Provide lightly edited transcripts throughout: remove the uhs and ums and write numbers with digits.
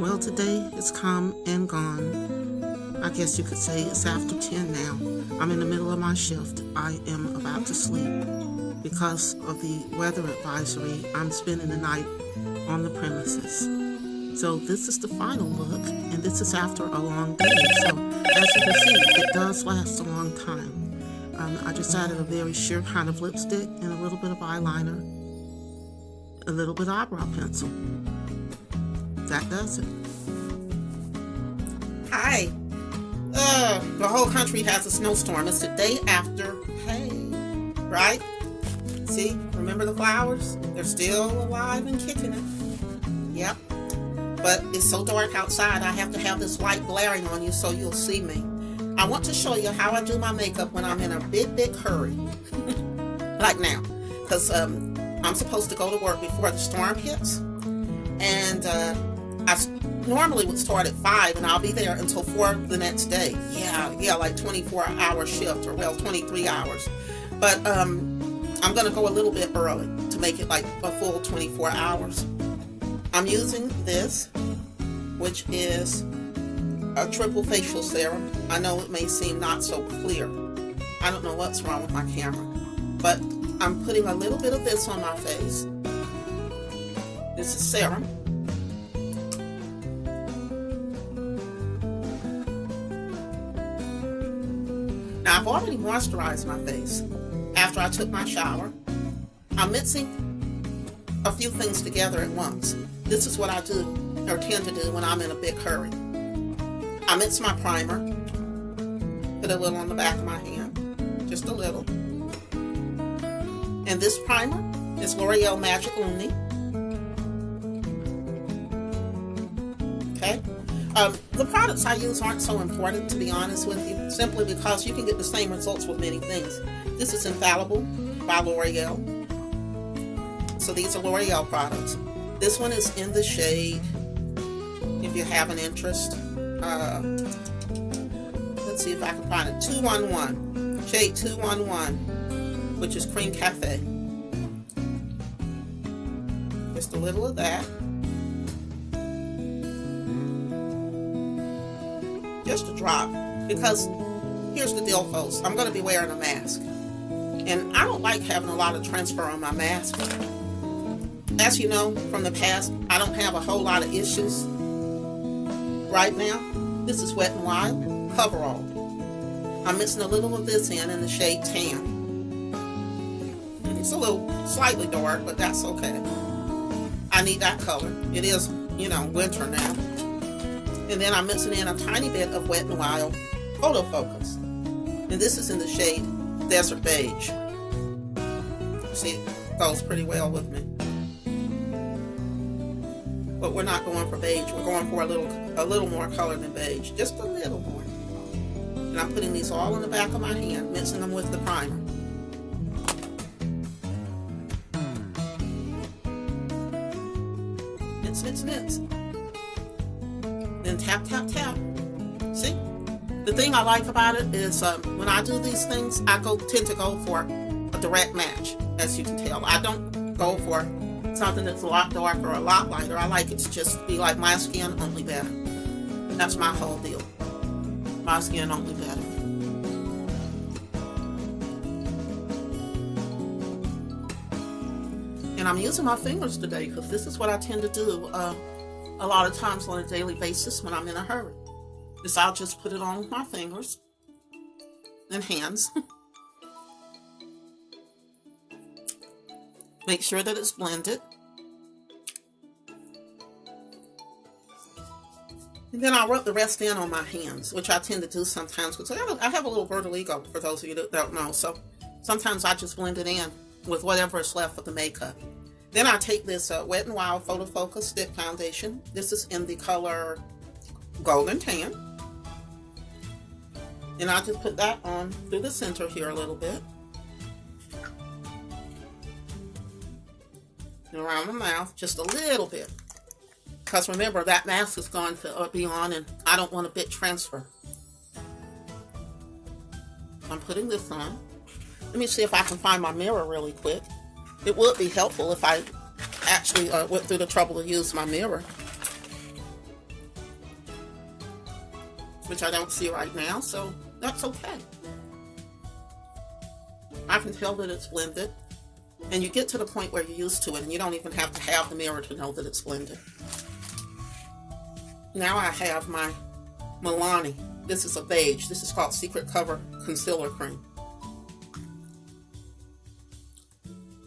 Well, today it's come and gone. I guess you could say it's after 10 now. I'm in the middle of my shift. I am about to sleep. Because of the weather advisory, I'm spending the night on the premises. So this is the final look, and this is after a long day. So as you can see, it does last a long time. I just added a very sheer kind of lipstick and a little bit of eyeliner, a little bit of eyebrow pencil. That does it. Hi. The whole country has a snowstorm. It's the day after hay, right? See, remember the flowers? They're still alive and kicking it. Yep. But it's so dark outside, I have to have this light glaring on you so you'll see me. I want to show you how I do my makeup when I'm in a big hurry. Like now. Because I'm supposed to go to work before the storm hits. And I normally would start at 5 and I'll be there until 4 the next day. Yeah, like 24-hour shift, or well, 23 hours. But I'm going to go a little bit early to make it like a full 24 hours. I'm using this, which is a triple facial serum. I know it may seem not so clear. I don't know what's wrong with my camera. But I'm putting a little bit of this on my face. This is serum. Now I've already moisturized my face after I took my shower. I'm mixing a few things together at once. This is what I do, or tend to do, when I'm in a big hurry. I mix my primer, put a little on the back of my hand, just a little. And this primer is L'Oreal Magic Uni. Okay? The products I use aren't so important, to be honest with you, simply because you can get the same results with many things. This is Infallible by L'Oreal. So these are L'Oreal products. This one is in the shade, if you have an interest. Let's see if I can find it. 211. Shade 211, which is Cream Cafe. Just a little of that. Just a drop. Because here's the deal, folks. I'm going to be wearing a mask. And I don't like having a lot of transfer on my mask. As you know from the past, I don't have a whole lot of issues right now. This is Wet n Wild Coverall. I'm mixing a little of this in the shade Tan. It's a little slightly dark, but that's okay. I need that color. It is, winter now. And then I'm mixing in a tiny bit of Wet n Wild Photo Focus. And this is in the shade Desert Beige. See, it goes pretty well with me. But we're not going for beige. We're going for a little more color than beige. Just a little more. And I'm putting these all in the back of my hand, mixing them with the primer. Mix. Then tap. See? The thing I like about it is when I do these things, I tend to go for a direct match, as you can tell. I don't go for something that's a lot darker or a lot lighter. I like it to just be like my skin, only better. That's my whole deal. My skin, only better. And I'm using my fingers today because this is what I tend to do a lot of times on a daily basis when I'm in a hurry. Is I'll just put it on with my fingers and hands. Make sure that it's blended. And then I'll rub the rest in on my hands, which I tend to do sometimes because I have a little vertigo, for those of you that don't know. So sometimes I just blend it in with whatever is left of the makeup. Then I take this Wet n Wild Photo Focus Stick Foundation. This is in the color Golden Tan. And I just put that on through the center here a little bit. And around the mouth, just a little bit. Because remember, that mask is going to be on and I don't want a bit transfer. I'm putting this on. Let me see if I can find my mirror really quick. It would be helpful if I actually went through the trouble to use my mirror. which I don't see right now, so that's okay. I can tell that it's blended, and you get to the point where you're used to it, and you don't even have to have the mirror to know that it's blended. Now I have my Milani. This is a beige. This is called Secret Cover Concealer Cream.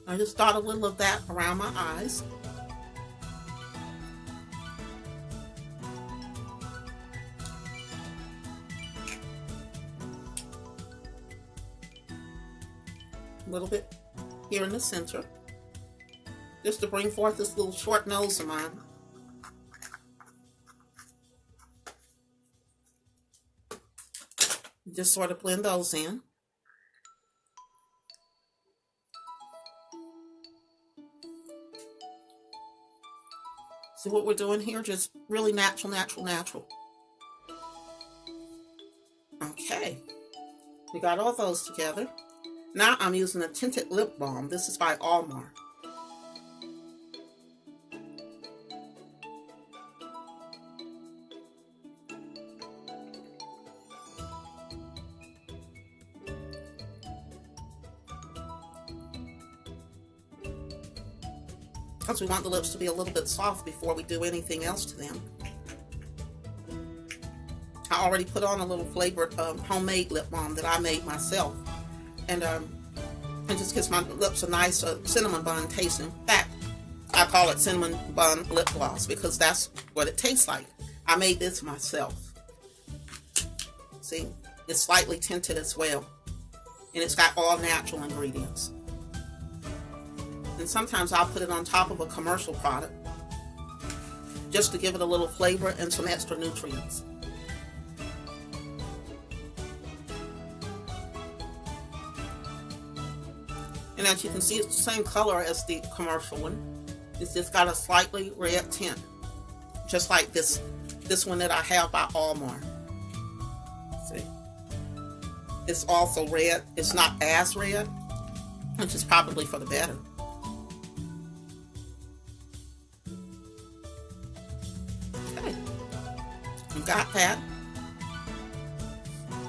I just dot a little of that around my eyes. A little bit here in the center, just to bring forth this little short nose of mine. Just sort of blend those in. See what we're doing here? Just really natural, natural, natural. Okay, we got all those together. Now I'm using a tinted lip balm. This is by Almar. Because we want the lips to be a little bit soft before we do anything else to them. I already put on a little flavored homemade lip balm that I made myself. And it just gives my lips a nice cinnamon bun taste. In fact, I call it cinnamon bun lip gloss because that's what it tastes like. I made this myself. See, it's slightly tinted as well. And it's got all natural ingredients. And sometimes I'll put it on top of a commercial product just to give it a little flavor and some extra nutrients. And as you can see, it's the same color as the commercial one. It's just got a slightly red tint, just like this one that I have by Almar. See, it's also red. It's not as red, which is probably for the better. Okay, you got that.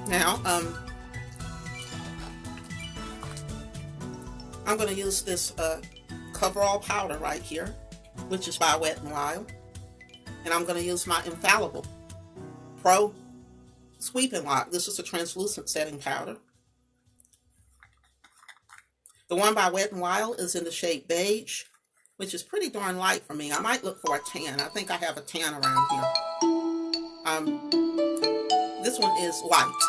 Now, I'm going to use this coverall powder right here, which is by Wet n Wild. And I'm going to use my Infallible Pro Sweep and Lock. This is a translucent setting powder. The one by Wet n Wild is in the shade beige, which is pretty darn light for me. I might look for a tan. I think I have a tan around here. This one is white.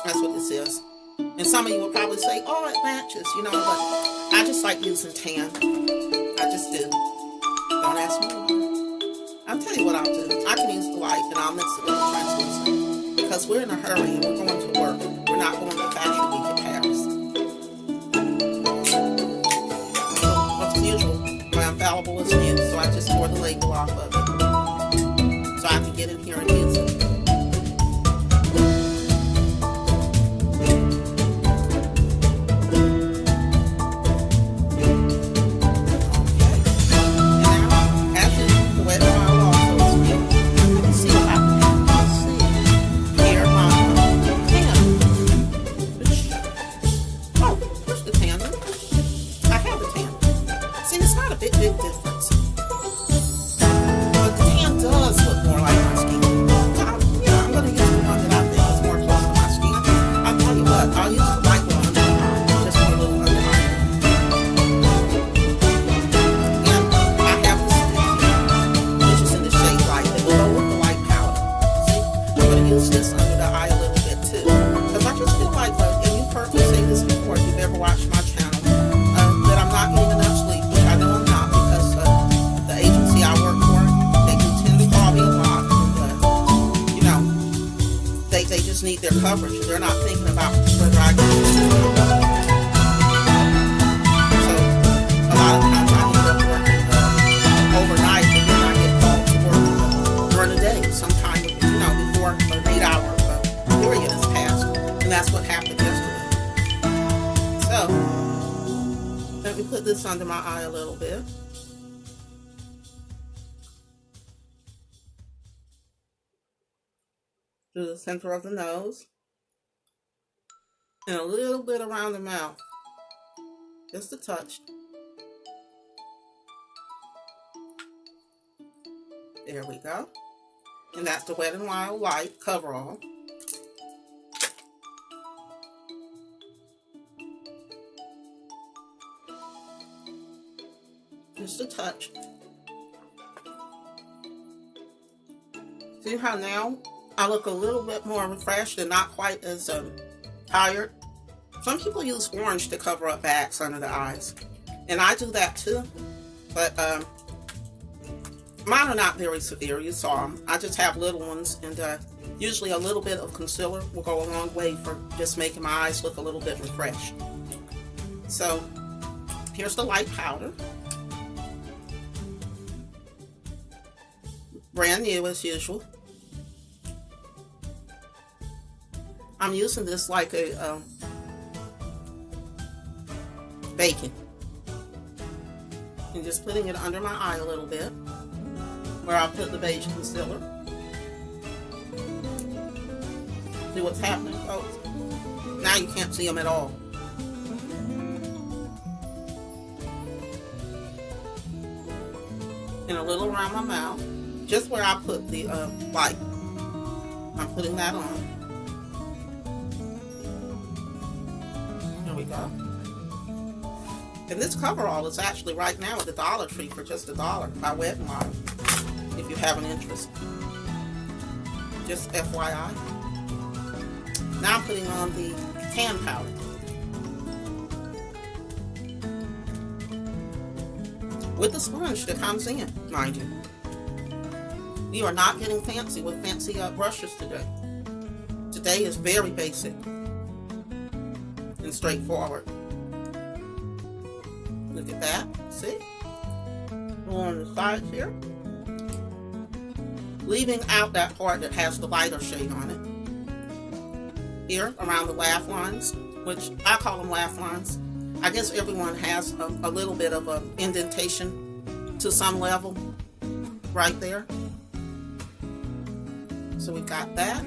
That's what this is. And some of you will probably say, oh, it matches, you know, but I just like using tan. I just do. Don't ask me why. I'll tell you what I'll do. I can use the light and I'll mix it with the translucent. Because we're in a hurry and we're going to work. We're not going to Fashion Week in Paris. So, as usual, my Infallible is new, so I just tore the label off of it. So I can get in here and use it. Need their coverage. They're not thinking about whether I can use it. So a lot of times I end up working overnight, and then I get called to work during the day, sometime before an 8-hour period has passed, and that's what happened yesterday. So let me put this under my eye a little bit. to the center of the nose and a little bit around the mouth. Just a touch. There we go. And that's the Wet n Wild Light coverall. Just a touch. See how now I look a little bit more refreshed and not quite as tired? Some people use orange to cover up bags under the eyes. And I do that too. But mine are not very severe. You saw them. I just have little ones. And usually a little bit of concealer will go a long way for just making my eyes look a little bit refreshed. So here's the light powder. Brand new as usual. I'm using this like a bacon. And just putting it under my eye a little bit, where I'll put the beige concealer. See what's happening, folks? Now you can't see them at all. And a little around my mouth. Just where I put the light. I'm putting that on. There we go. And this coverall is actually right now at the Dollar Tree for just $1 by Wet n Wild, if you have an interest. Just FYI. Now I'm putting on the tan powder. With the sponge that comes in, mind you. You are not getting fancy with fancy brushes today. Today is very basic and straightforward. Look at that. See? On the sides here. Leaving out that part that has the lighter shade on it. Here, around the laugh lines, which I call them laugh lines. I guess everyone has a little bit of an indentation to some level right there. So we got that.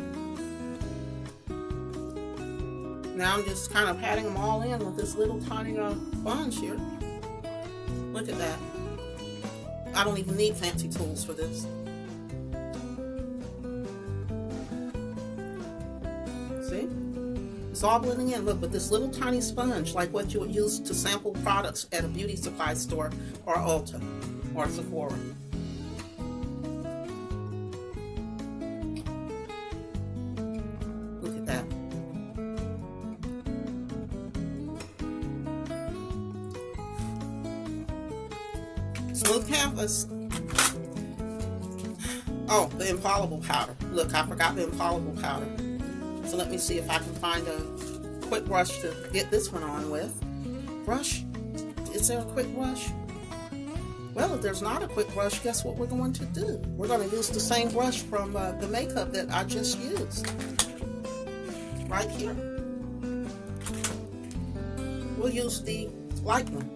Now I'm just kind of patting them all in with this little tiny sponge here. Look at that. I don't even need fancy tools for this. See? It's all blending in. Look, with this little tiny sponge, like what you would use to sample products at a beauty supply store or Ulta or Sephora. Look at that. Smooth canvas. Oh, the infallible powder. Look, I forgot the infallible powder. So let me see if I can find a quick brush to get this one on with. Brush? Is there a quick brush? Well, if there's not a quick brush, guess what we're going to do? We're going to use the same brush from the makeup that I just used. Right here. We'll use the light one.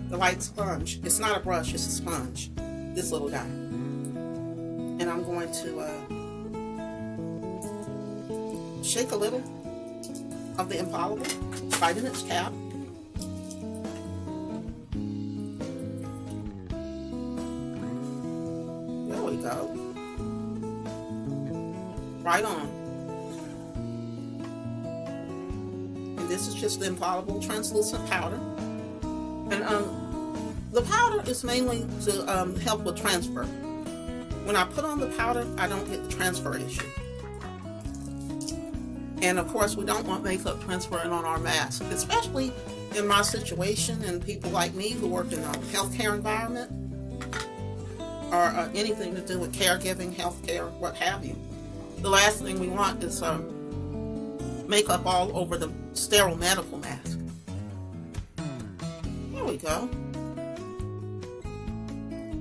The light sponge. It's not a brush, it's a sponge. This little guy. And I'm going to shake a little of the infallible right in its cap. There we go. Right on. And this is just the infallible translucent powder. And the powder is mainly to help with transfer. When I put on the powder, I don't get the transfer issue. And of course, we don't want makeup transferring on our mask, especially in my situation and people like me who work in a healthcare environment or anything to do with caregiving, healthcare, what have you. The last thing we want is makeup all over the sterile medical mask. There we go.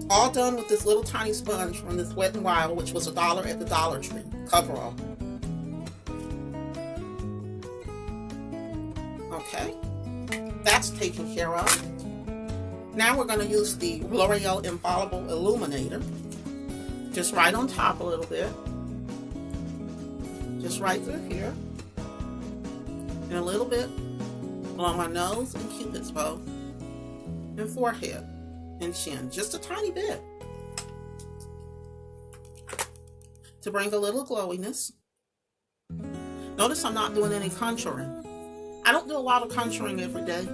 All done with this little tiny sponge from this Wet n Wild, which was $1 at the Dollar Tree. Coverall. Okay. That's taken care of. Now we're going to use the L'Oreal Infallible Illuminator. Just right on top a little bit. just right through here, and a little bit along my nose and Cupid's bow, and forehead and chin, just a tiny bit, to bring a little glowiness. Notice I'm not doing any contouring. I don't do a lot of contouring every day.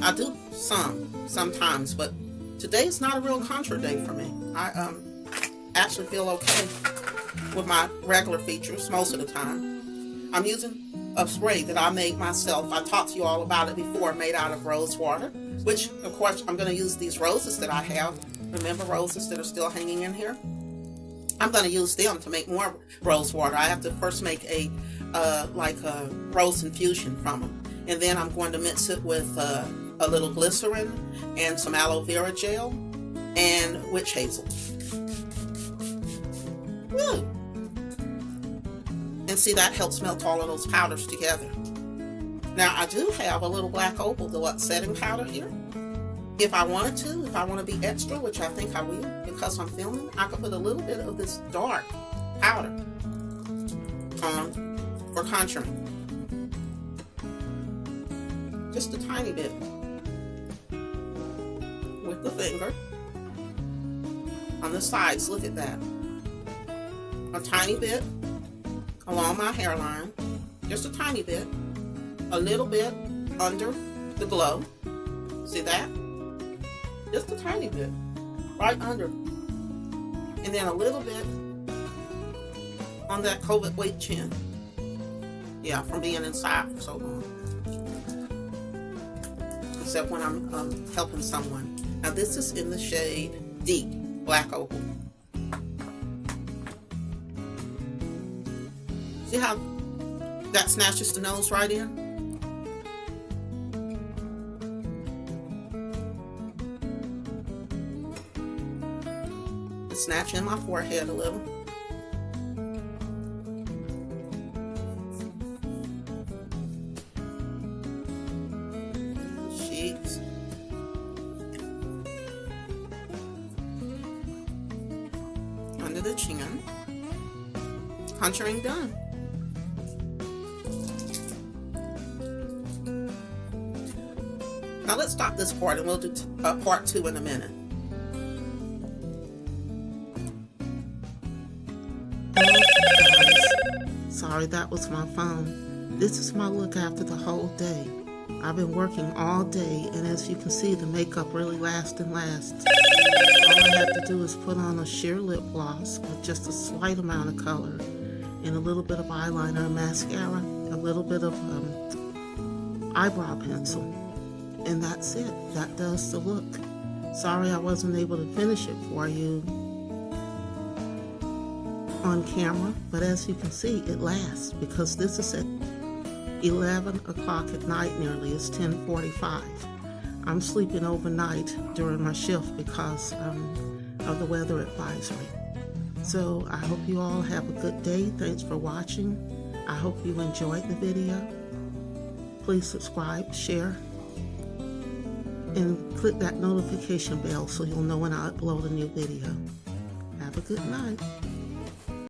I do sometimes, but today is not a real contour day for me. I actually feel okay with my regular features most of the time. I'm using a spray that I made myself. I talked to you all about it before, made out of rose water, which of course I'm going to use these roses that I have. Remember, roses that are still hanging in here? I'm going to use them to make more rose water. I have to first make a rose infusion from them, and then I'm going to mix it with a little glycerin and some aloe vera gel and witch hazel. Woo! And see, that helps melt all of those powders together. Now I do have a little black opal deluxe setting powder here. If I wanted to, if I want to be extra, which I think I will because I'm filming, I could put a little bit of this dark powder on for contouring. Just a tiny bit with the finger on the sides. Look at that. A tiny bit along my hairline, just a tiny bit, a little bit under the glow. See that? Just a tiny bit, right under, and then a little bit on that COVID weight chin. Yeah, from being inside for so long. Except when I'm helping someone. Now this is in the shade Deep Black Opal. See how that snatches the nose right in? Snatch in my forehead a little. Cheeks. Under the chin. Contouring done. Now let's stop this part and we'll do part 2 in a minute. Sorry, that was my phone. This is my look after the whole day. I've been working all day, and as you can see, the makeup really lasts and lasts. All I have to do is put on a sheer lip gloss with just a slight amount of color and a little bit of eyeliner and mascara, a little bit of eyebrow pencil, and that's it. That does the look. Sorry I wasn't able to finish it for you on camera, but as you can see, it lasts because this is at 11 o'clock at night nearly. It's 10:45. I'm sleeping overnight during my shift because of the weather advisory. So I hope you all have a good day. Thanks for watching. I hope you enjoyed the video. Please subscribe, share, and click that notification bell so you'll know when I upload a new video. Have a good night.